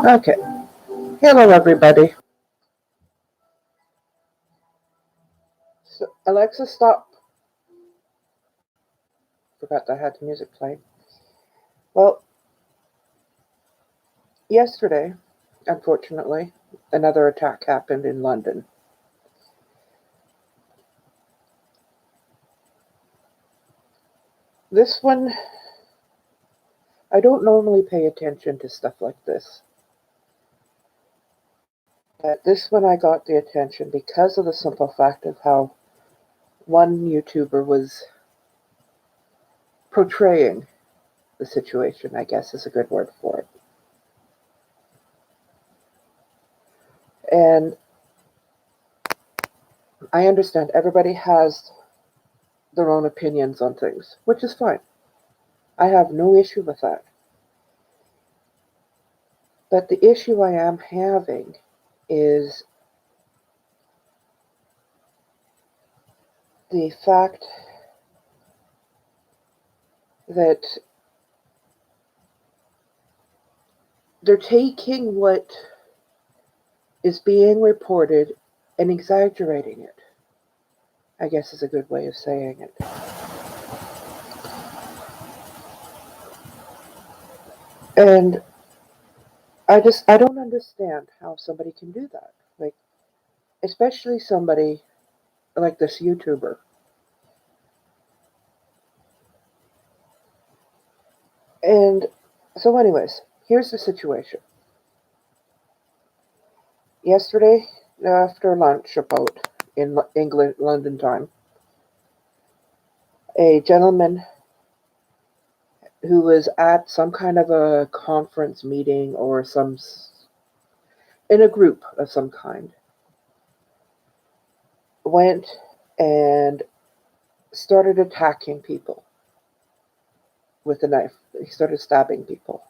Okay. Hello, everybody. So, Alexa, stop. Forgot I had the music playing. Well, yesterday, unfortunately, another attack happened in London. This one, I don't normally pay attention to stuff like this. But this one, I got the attention because of the simple fact of how one YouTuber was portraying the situation, I guess is a good word for it. And I understand everybody has their own opinions on things, which is fine. I have no issue with that. But the issue I am having is the fact that they're taking what is being reported and exaggerating it, I guess is a good way of saying it. And I don't understand how somebody can do that. Like, especially somebody like this YouTuber. And so, anyways, here's the situation. Yesterday, after lunch, about in England, London time, a gentleman who was at some kind of a conference meeting or in a group of some kind, went and started attacking people with a knife. He started stabbing people.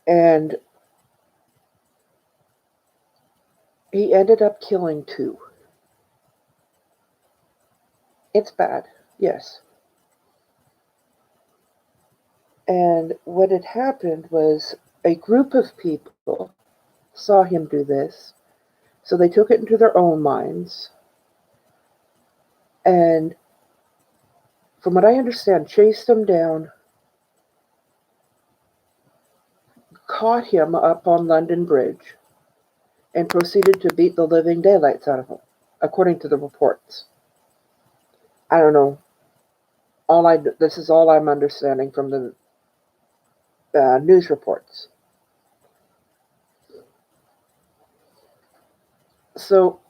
And he ended up killing two. It's bad, yes. And what had happened was a group of people saw him do this, so they took it into their own minds and, from what I understand, chased him down, caught him up on London Bridge, and proceeded to beat the living daylights out of him, according to the reports. I don't know. This is all I'm understanding from the news reports. So,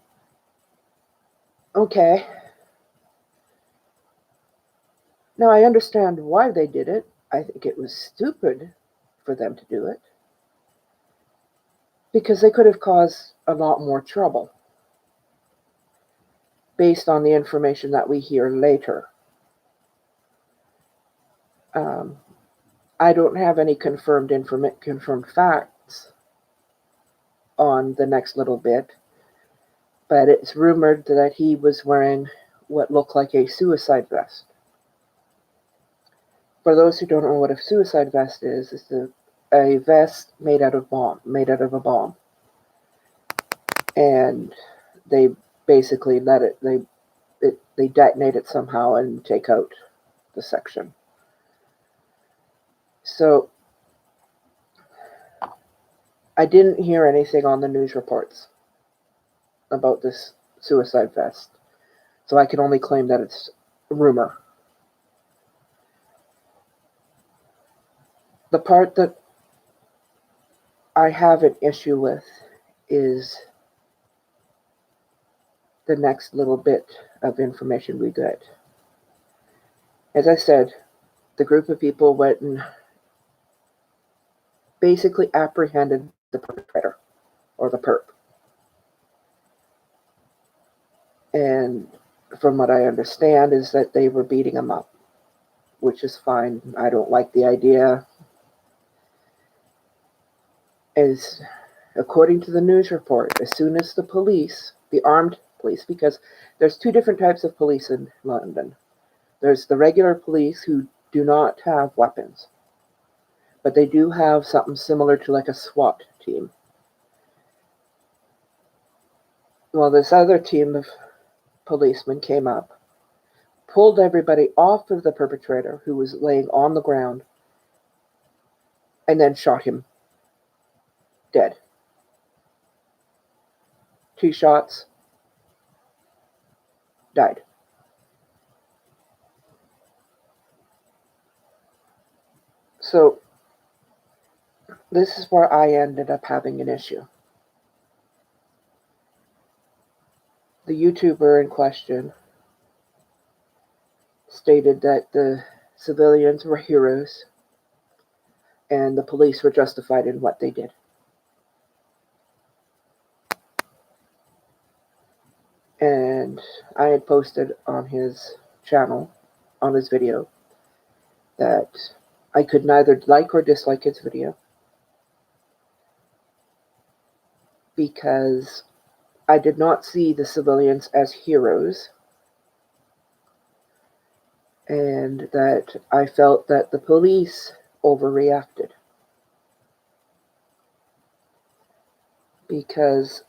okay. Now I understand why they did it. I think it was stupid for them to do it because they could have caused a lot more trouble based on the information that we hear later. Um, I don't have any confirmed facts on the next little bit, but it's rumored that he was wearing what looked like a suicide vest. For those who don't know what a suicide vest is, it's a vest made out of a bomb, and they basically they detonate it somehow and take out the section. So I didn't hear anything on the news reports about this suicide vest, so I can only claim that it's a rumor. The part that I have an issue with is the next little bit of information we get. As I said, the group of people went and basically apprehended the perpetrator or the perp. And from what I understand is that they were beating him up, which is fine. I don't like the idea. As according to the news report, as soon as the armed police, because there's two different types of police in London. There's the regular police who do not have weapons. but they do have something similar to like a SWAT team. Well, this other team of policemen came up, pulled everybody off of the perpetrator who was laying on the ground, and then shot him dead. 2 shots, died. So this is where I ended up having an issue. The YouTuber in question stated that the civilians were heroes and the police were justified in what they did. And I had posted on his channel, on his video, that I could neither like or dislike his video because I did not see the civilians as heroes, and that I felt that the police overreacted. Because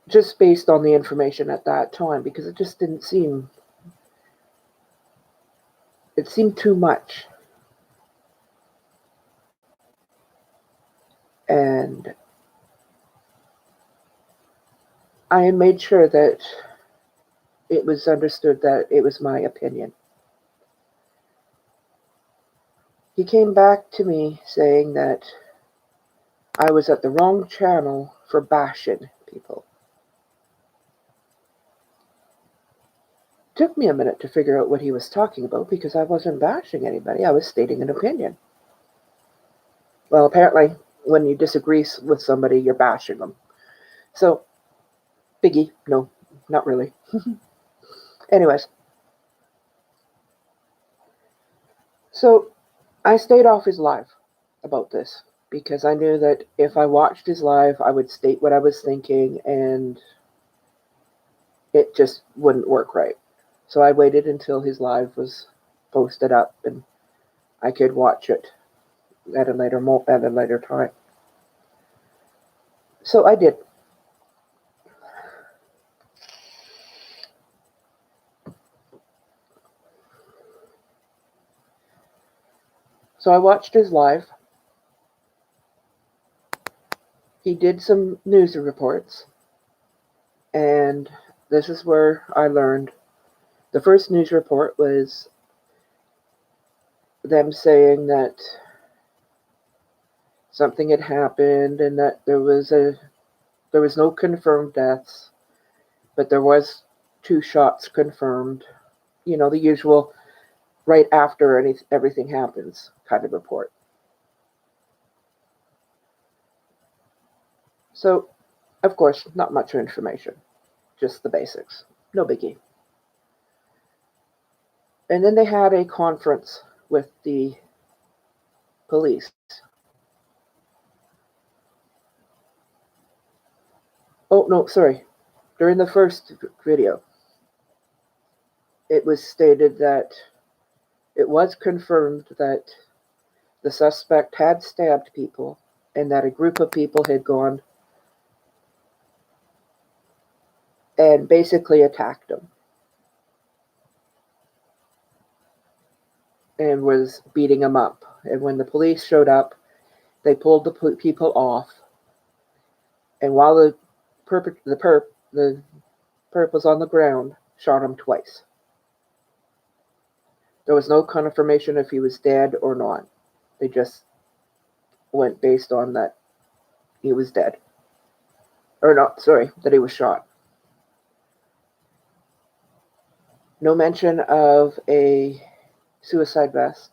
just based on the information at that time, because it just didn't seem, it seemed too much. And I made sure that it was understood that it was my opinion. He came back to me saying that I was at the wrong channel for bashing people. It took me a minute to figure out what he was talking about because I wasn't bashing anybody. I was stating an opinion. Well, apparently, when you disagree with somebody, you're bashing them. So, biggie, no, not really. Anyways. So, I stayed off his live about this because I knew that if I watched his live, I would state what I was thinking and it just wouldn't work right. So I waited until his live was posted up and I could watch it at a later time. So I did. So I watched his live. He did some news reports, and this is where I learned. The first news report was them saying that something had happened and that there was no confirmed deaths, but there was 2 shots confirmed. You know, the usual right after everything happens kind of report. So, of course, not much information, just the basics. No biggie. And then they had a conference with the police. Oh, no, sorry. During the first video, it was stated that it was confirmed that the suspect had stabbed people and that a group of people had gone and basically attacked him and was beating him up. And when the police showed up, they pulled the people off. And while the perp was on the ground, shot him twice. There was no confirmation if he was dead or not. They just went based on that he was dead. Or not, sorry, that he was shot. No mention of a suicide vest.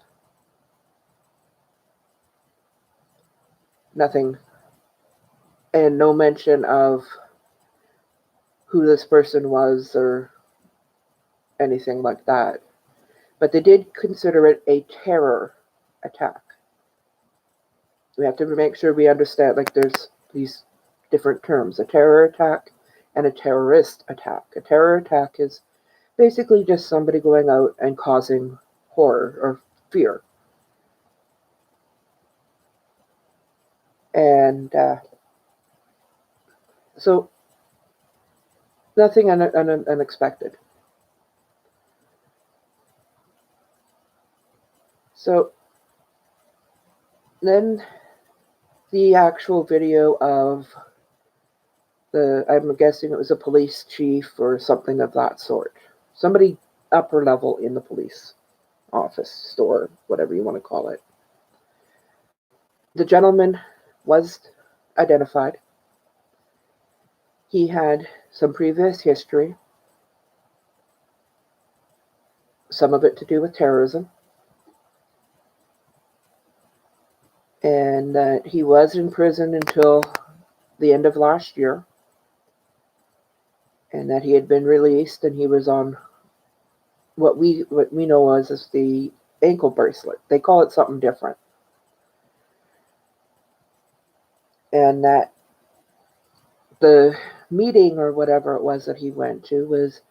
Nothing. And no mention of who this person was or anything like that. But they did consider it a terror attack. We have to make sure we understand, like, there's these different terms: a terror attack and a terrorist attack. A terror attack is basically just somebody going out and causing horror or fear. And so nothing unexpected. So then the actual video of I'm guessing it was a police chief or something of that sort. Somebody upper level in the police office, store, whatever you want to call it. The gentleman was identified. He had some previous history, some of it to do with terrorism, and that he was in prison until the end of last year, and that he had been released, and he was on what we know as the ankle bracelet. They call it something different. And that the meeting or whatever it was that he went to was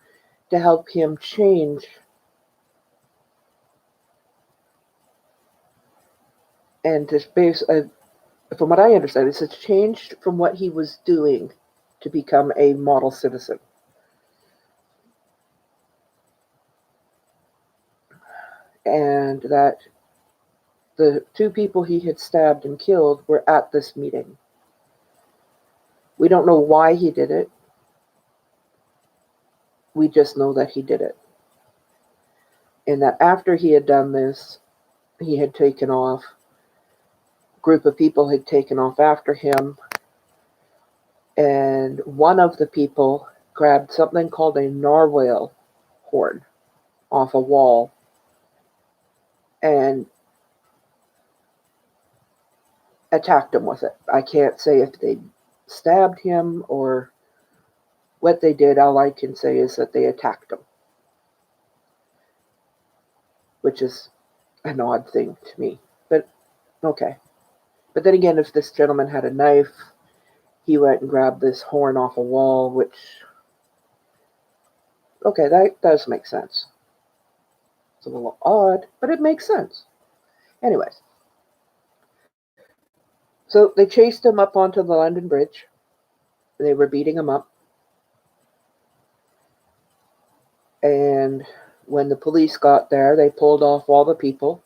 to help him change and to from what I understand, it's changed from what he was doing to become a model citizen. And that the two people he had stabbed and killed were at this meeting. We don't know why he did it. We just know that he did it. And that after he had done this, he had taken off. A group of people had taken off after him. And one of the people grabbed something called a narwhal horn off a wall and attacked him with it. I can't say if they stabbed him or what they did. All I can say is that they attacked him, which is an odd thing to me, but okay. But then again, if this gentleman had a knife, he went and grabbed this horn off a wall, which, okay, that does make sense. It's a little odd, but it makes sense. Anyways, so they chased him up onto the London Bridge. They were beating him up. And when the police got there, they pulled off all the people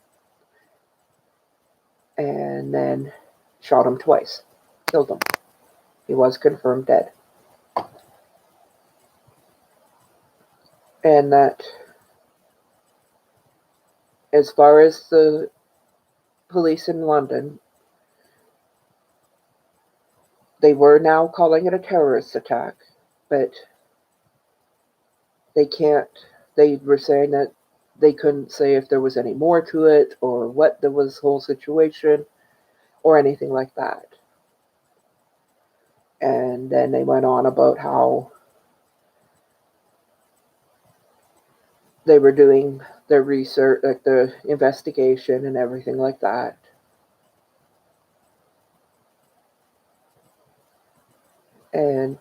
and then shot him twice, killed him. He was confirmed dead. And that, as far as the police in London, they were now calling it a terrorist attack, but they were saying that they couldn't say if there was any more to it or what there was whole situation or anything like that. And then they went on about how they were doing their research, like the investigation and everything like that. And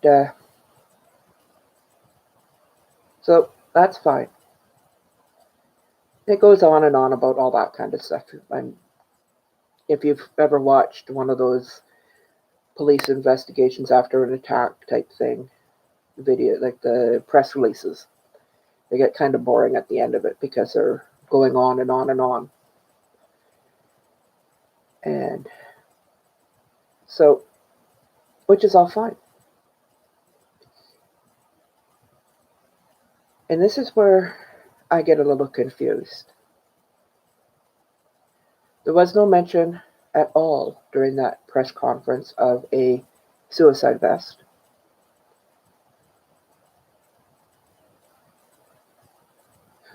so that's fine. It goes on and on about all that kind of stuff. And if you've ever watched one of those police investigations after an attack type thing, video, like the press releases, they get kind of boring at the end of it because they're going on and on and on. And so, which is all fine. And this is where I get a little confused. There was no mention at all during that press conference of a suicide vest.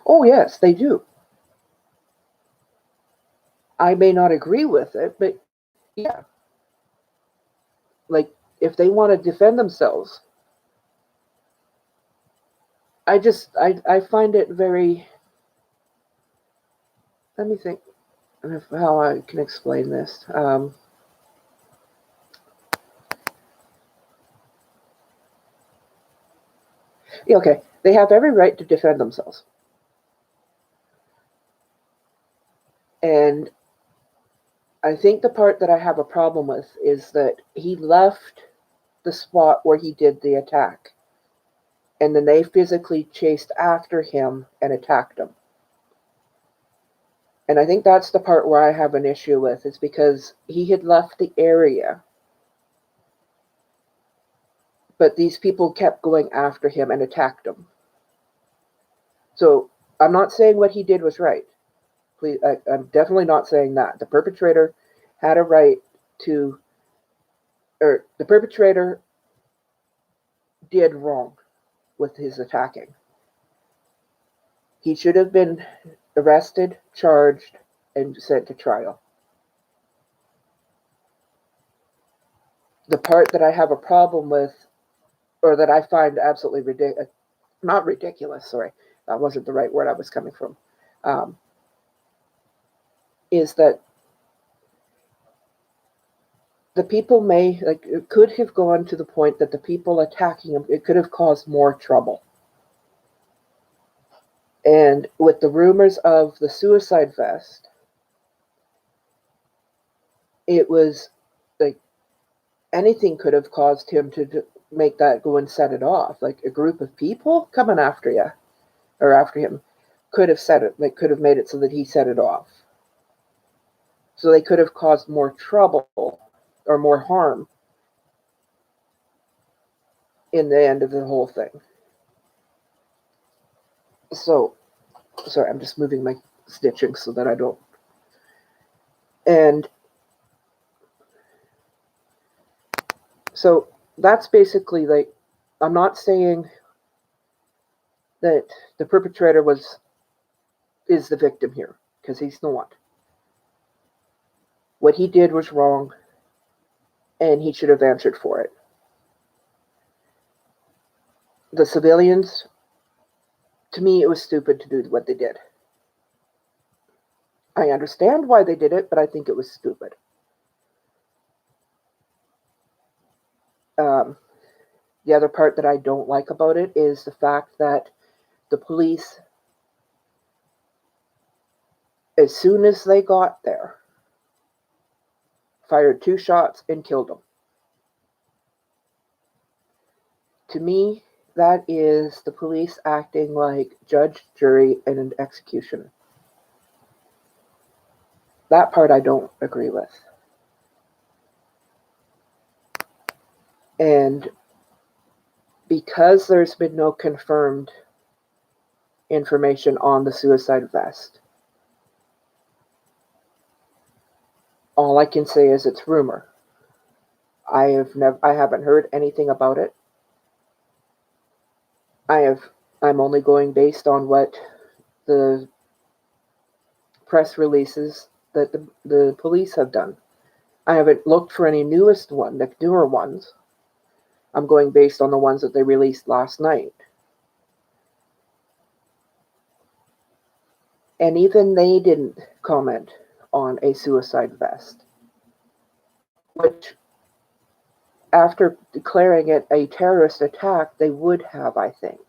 Oh, yes, they do. I may not agree with it, but yeah. Like, if they want to defend themselves, I find it very, let me think of how I can explain this. Yeah, okay, they have every right to defend themselves. And I think the part that I have a problem with is that he left the spot where he did the attack, and then they physically chased after him and attacked him. And I think that's the part where I have an issue with, is because he had left the area, but these people kept going after him and attacked him. So I'm not saying what he did was right. Please, I'm definitely not saying that. The perpetrator had a right to, or the perpetrator did wrong with his attacking. He should have been arrested, charged, and sent to trial. The part that I have a problem with, or that I find absolutely ridiculous, not ridiculous, sorry, that wasn't the right word I was coming from, is that the people it could have gone to the point that the people attacking him, it could have caused more trouble. And with the rumors of the suicide vest, it was like anything could have caused him to make that go and set it off. Like a group of people coming after you, or after him, could have set it, like could have made it so that he set it off. So they could have caused more trouble or more harm in the end of the whole thing. So, sorry, I'm just moving my stitching so that I don't. And so that's basically like, I'm not saying that the perpetrator is the victim here, because he's not. What he did was wrong, and he should have answered for it. The civilians, to me, it was stupid to do what they did. I understand why they did it, but I think it was stupid. The other part that I don't like about it is the fact that the police, as soon as they got there, fired 2 shots and killed him. To me, that is the police acting like judge, jury, and an executioner. That part I don't agree with. And because there's been no confirmed information on the suicide vest, all I can say is it's rumor. I haven't heard anything about it. I'm only going based on what the press releases that the police have done. I haven't looked for any newer ones. I'm going based on the ones that they released last night. And even they didn't comment on a suicide vest, which, after declaring it a terrorist attack, they would have, I think,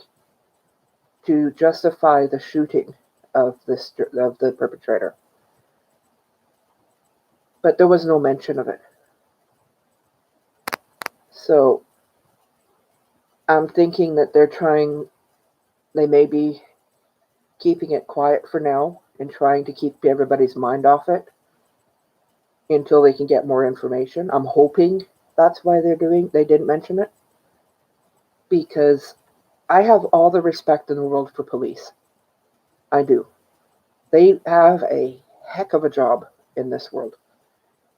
to justify the shooting of the perpetrator. But there was no mention of it. So I'm thinking that they may be keeping it quiet for now and trying to keep everybody's mind off it until they can get more information. I'm hoping that's why they didn't mention it, because I have all the respect in the world for police. I do. They have a heck of a job in this world.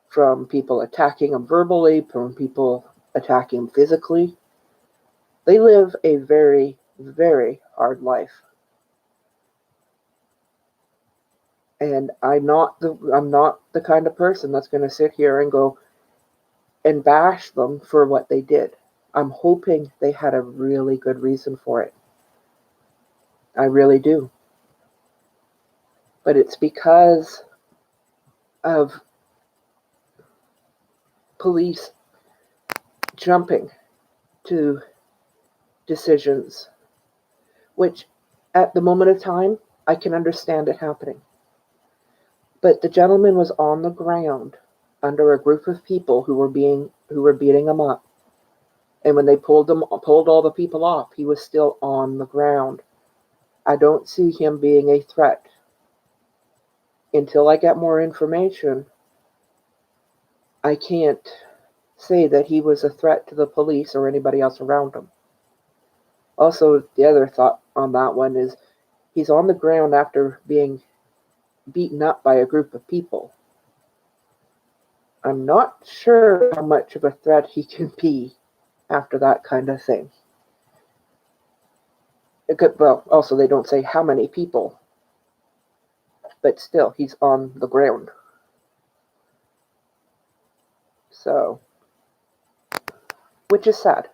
From people attacking them verbally, from people attacking them physically. They live a very, very hard life. And I'm not the kind of person that's going to sit here and go and bash them for what they did. I'm hoping they had a really good reason for it. I really do. But it's because of police jumping to decisions, which at the moment of time, I can understand it happening. But the gentleman was on the ground under a group of people who were beating him up. And when they pulled all the people off, he was still on the ground. I don't see him being a threat. Until I get more information, I can't say that he was a threat to the police or anybody else around him. Also, the other thought on that one is he's on the ground after being beaten up by a group of people. I'm not sure how much of a threat he can be after that kind of thing. Well, also, they don't say how many people, but still, he's on the ground. So, which is sad.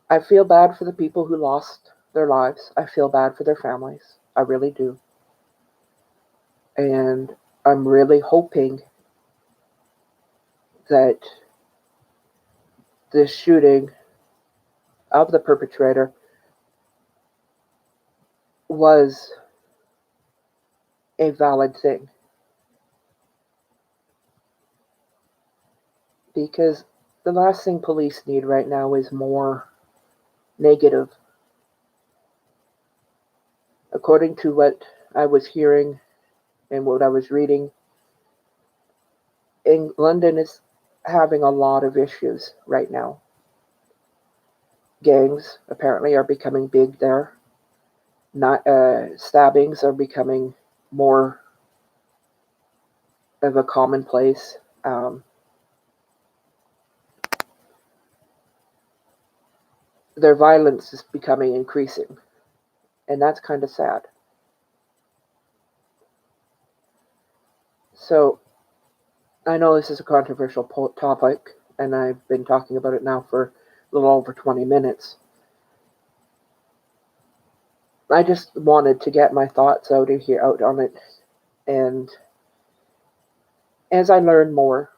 I feel bad for the people who lost their lives. I feel bad for their families. I really do. And I'm really hoping that this shooting of the perpetrator was a valid thing. Because the last thing police need right now is more negative. According to what I was hearing and what I was reading, London is having a lot of issues right now. Gangs apparently are becoming big there. Stabbings are becoming more of a commonplace. Their violence is becoming increasing, and that's kind of sad. So, I know this is a controversial topic, and I've been talking about it now for a little over 20 minutes. I just wanted to get my thoughts out on it, and as I learn more,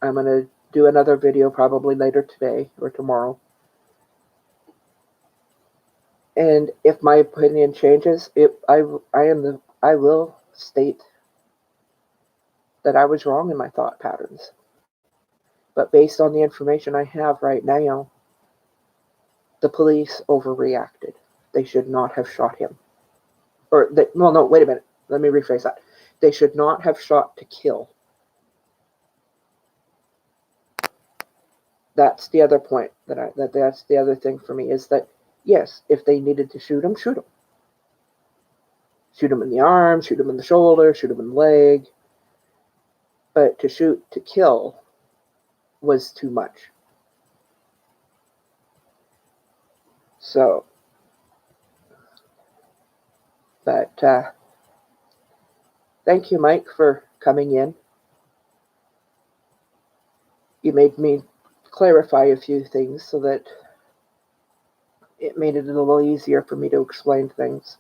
I'm going to do another video probably later today or tomorrow. And if my opinion changes, I will state that I was wrong in my thought patterns. But based on the information I have right now, the police overreacted. They should not have shot him. No, wait a minute. Let me rephrase that. They should not have shot to kill. That's the other point that's the other thing for me is that yes, if they needed to shoot him, shoot him. Shoot him in the arm, shoot him in the shoulder, shoot him in the leg. But to shoot to kill was too much. So, but thank you, Mike, for coming in. You made me clarify a few things so that it made it a little easier for me to explain things.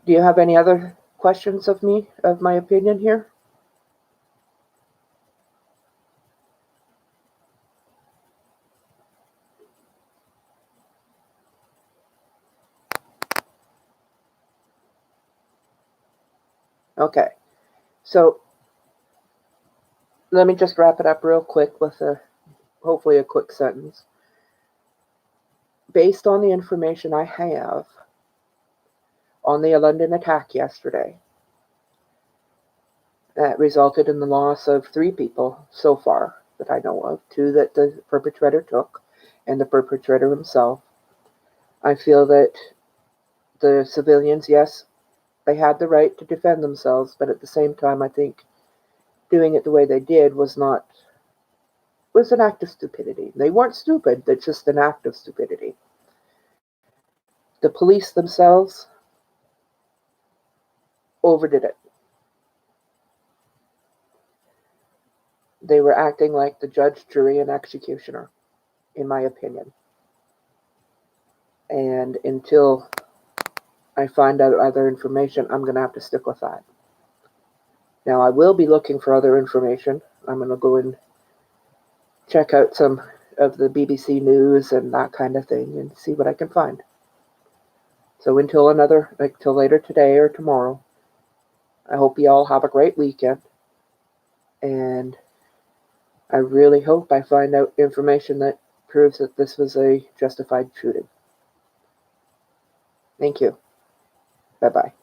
Do you have any other questions of me, of my opinion here? Okay, so let me just wrap it up real quick with hopefully a quick sentence. Based on the information I have on the London attack yesterday, that resulted in the loss of 3 people so far that I know of, 2 that the perpetrator took, and the perpetrator himself. I feel that the civilians, yes, they had the right to defend themselves, but at the same time, I think doing it the way they did was an act of stupidity. They weren't stupid, it's just an act of stupidity. The police themselves overdid it. They were acting like the judge, jury, and executioner, in my opinion. And until I find out other information, I'm going to have to stick with that. Now, I will be looking for other information. I'm going to go and check out some of the BBC News and that kind of thing and see what I can find. So until later today or tomorrow, I hope you all have a great weekend. And I really hope I find out information that proves that this was a justified shooting. Thank you. Bye-bye.